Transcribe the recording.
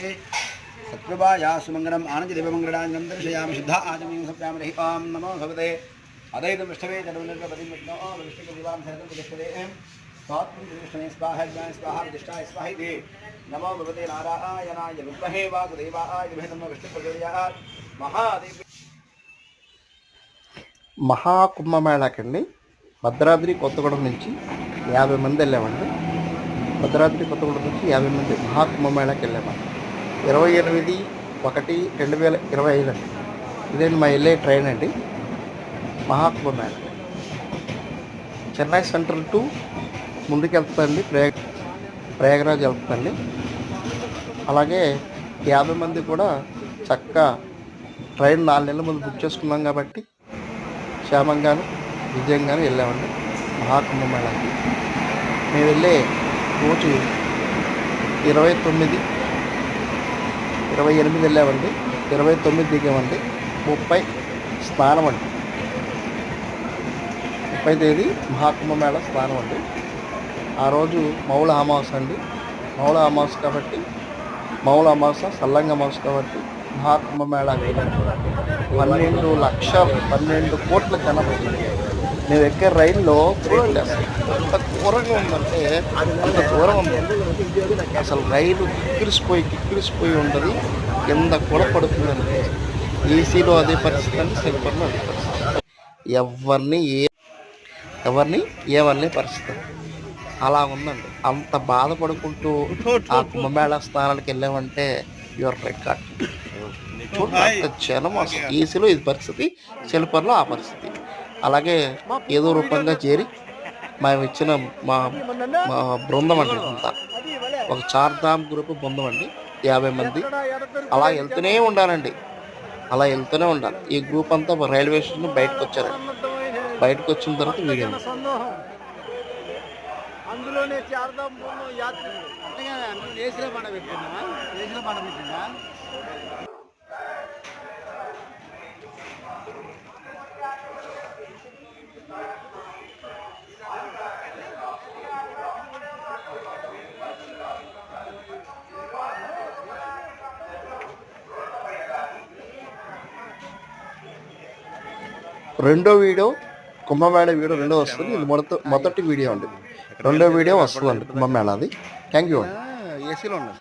सत्कृपाया सुमंगलम आनंद देवमंगलांजन दर्शयामि शुद्ध आचमनीय सप्तामहि ओम नमो भगवते अदैतं विष्णवे जन्मनिर्पतिं विष्णो विष्णु दिवां सहतं प्रतिष्ठते स्वात्मं विष्णवे स्वाहा ज्ञान स्वाहा प्रतिष्ठाय स्वाहिते नमो भगवते नारायणाय विद्महे वासुदेवाय धीमहि तन्नो विष्णुः प्रचोदयात् महादेव మహాకుంభమేళాకండి భద్రాద్రి కొత్తగూడెం నుంచి 50 మంది వెళ్ళామండి. భద్రాద్రి కొత్తగూడెం నుంచి 50 మంది మహాకుంభమేళాకి వెళ్ళామండి. 28/1/2025 అండి. ఇదేంటి మా వెళ్ళే ట్రైన్ అండి. మహాకుంభమేళ చెన్నై సెంట్రల్ టు ముందుకు వెళ్తుందండి. ప్రయాగరాజ్ వెళ్తుందండి. అలాగే 50 మంది కూడా చక్కగా ట్రైన్ 4 నెలల ముందు బుక్ చేసుకున్నాం కాబట్టి క్షేమంగాను విజయంగాను వెళ్ళామండి మహాకుంభమేళాకి. మేము వెళ్ళే రోజు 28 వెళ్ళామండి. 29 దిగామండి. 30 స్నానం అండి. 30 తేదీ మహాకుంభమేళా స్నానం అండి. ఆ రోజు మౌళ అమావాస అండి. మౌళ అమావాస కాబట్టి మౌళ అమావాస సల్లంగా అమావాస కాబట్టి మహాకుంభమేళా 12 కోట్ల జనం. మేము ఎక్కే రైల్లో చూడండి అసలు ఎంత దూరంగా ఉందంటే అంత దూరం ఉంది. అసలు రైలు కిక్కిరిసిపోయి ఉంటుంది. కింద కూడా పడుతుందండి. ఏసీలో అదే పరిస్థితి అండి, స్లీపర్లో అదే పరిస్థితి. ఎవరిని ఏమనే పరిస్థితి అలా ఉందండి. అంత బాధపడుకుంటూ ఆ కుంభమేళా స్నానానికి వెళ్ళామంటే యువర్ రికార్డ్. జనం అసలు ఏసీలో ఇది పరిస్థితి, స్లీపర్లో ఆ పరిస్థితి. అలాగే ఏదో రూపంగా చేరి మేము ఇచ్చిన మా బృందం అండి. అంతా ఒక చార్ధామ్ గ్రూప్ బృందం అండి. 50 మంది అలా వెళ్తూనే ఉండాలండి. అలా వెళ్తూనే ఉండాలి. ఈ గ్రూప్ అంతా రైల్వే స్టేషన్ బయటకు వచ్చారండి. బయటకు వచ్చిన తర్వాత వీడియో అందులోనే చార్ధామ్ యాత్ర రెండో వీడియో కుంభమేళా వీడియో రెండో వస్తుంది. ఇది మొదటి వీడియో అండి. రెండో వీడియో వస్తుందండి కుంభమేళాది. థ్యాంక్ యూ అండి. ఏసీలో ఉన్నది.